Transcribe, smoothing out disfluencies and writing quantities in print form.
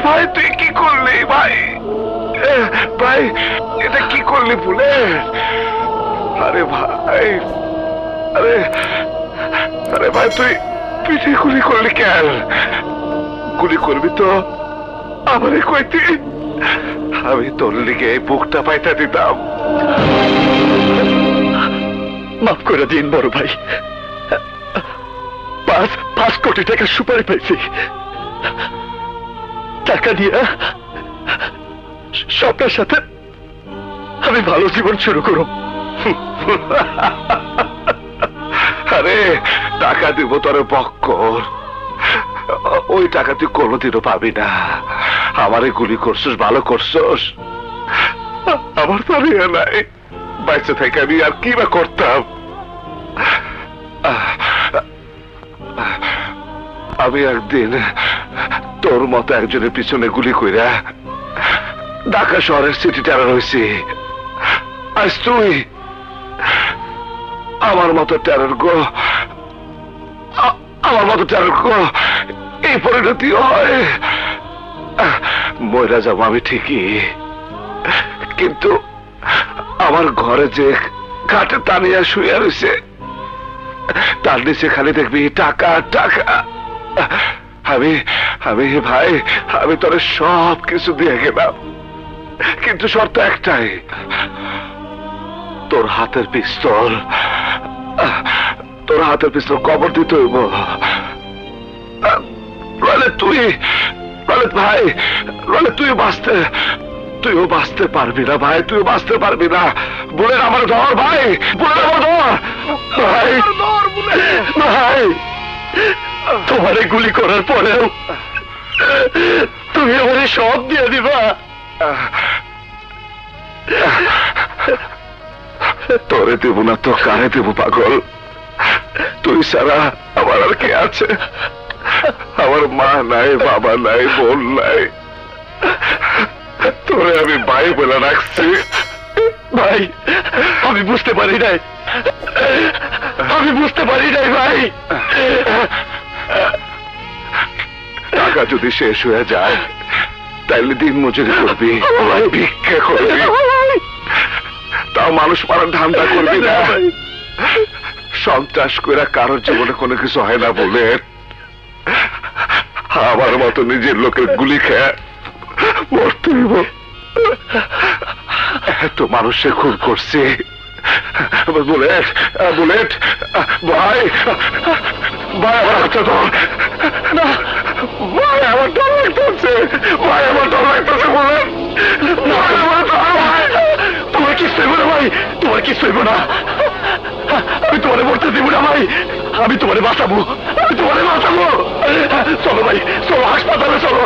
ভাই তুই কি করলি ভাই? ভাই এটা কি করলি বুলেট? আরে ভাই, আরে আরে ভাই তুই পিঠে গুলি করলি কেন? গুলি করবি তো আমারে কইতি, আমি তোর লিগে বুকটা পাইতা দিতাম। মাফ করে দিন বড় ভাই, 5 কোটি টাকা সুপারি পাইছি। টাকা দিয়ে স্বপ্নের সাথে আমি ভালো জীবন শুরু করব। আরে টাকা দিব তোর বক্কর, ওই টাকা তুই কোনোদিনও পাবি না। আমারে গুলি করছিস, ভালো করছিস, আমার তো ইয়ে নাই, বাইচে থেকে আমি আর কি বা করতাম। আমি একদিন তোর মতো একজনের পিছনে গুলি কইরা ঢাকা শহরের সিটি টেরার হয়েছি। আজ তুই আমার মতো টেরার গো, আমার মতো টেরার গো এই পরিণতি হয়। ময়রা যাবো আমি ঠিকই, কিন্তু আমার ঘরে যে কাঠে টানিয়া শুয়ে রয়েছে তার নিচে খালি দেখবি টাকা টাকা। আমি আমি ভাই আমি তোর সব কিছু দিয়ে গেলাম, কিন্তু শর্ত একটাই, তোর হাতের পিস্তল, তোর হাতের পিস্তল কবর দিতে হইব। তুই ভাই তুইও বাঁচতে পারবি না ভাই, তুইও বাঁচতে পারবি না। বলে আমার ধর ভাই, বলে আমার ধর ভাই, ভাই তোমারে গুলি করার পরেও তুমি আমারে সব দিয়ে দিবা? তোরে দেব না তো কারে দেব পাগল? তুই ছাড়া আমার আর কে আছে? আমার মা নাই, বাবা নাই, বোন নাই, তোরে আমি ভাই বলে রাখছি। ভাই আমি বুঝতে পারি নাই, আমি বুঝতে পারি নাই ভাই। টাকা যদি শেষ হয়ে যায় তাইলে দিন মজুরি করবি, ভিক্ষা করবি, তাও মানুষ মারার ধান্দা করবি না। সন্ত্রাস করে কারোর জীবনে কোনো কিছু হয় না বলে আমার মতো নিজের লোকের গুলি খেয়ে মরতে হইব। এত মানুষে খুন করছে। বুলেট বুলেট ভাই, ভাই আমার হাতটা ধর না, ভাই আমার ডর লাগতেছে, ভাই আমার ডর লাগতেছে বুলেট, ভাই আমার ডর। ভাই তোমার কি সইব না ভাই, তোমার কি সইব না? আমি তোমারে মরতে দিব না ভাই, আমি তোমারে বাঁচাবো, আমি তোমারে বাঁচাবো। চলো ভাই চলো, হাসপাতালে চলো।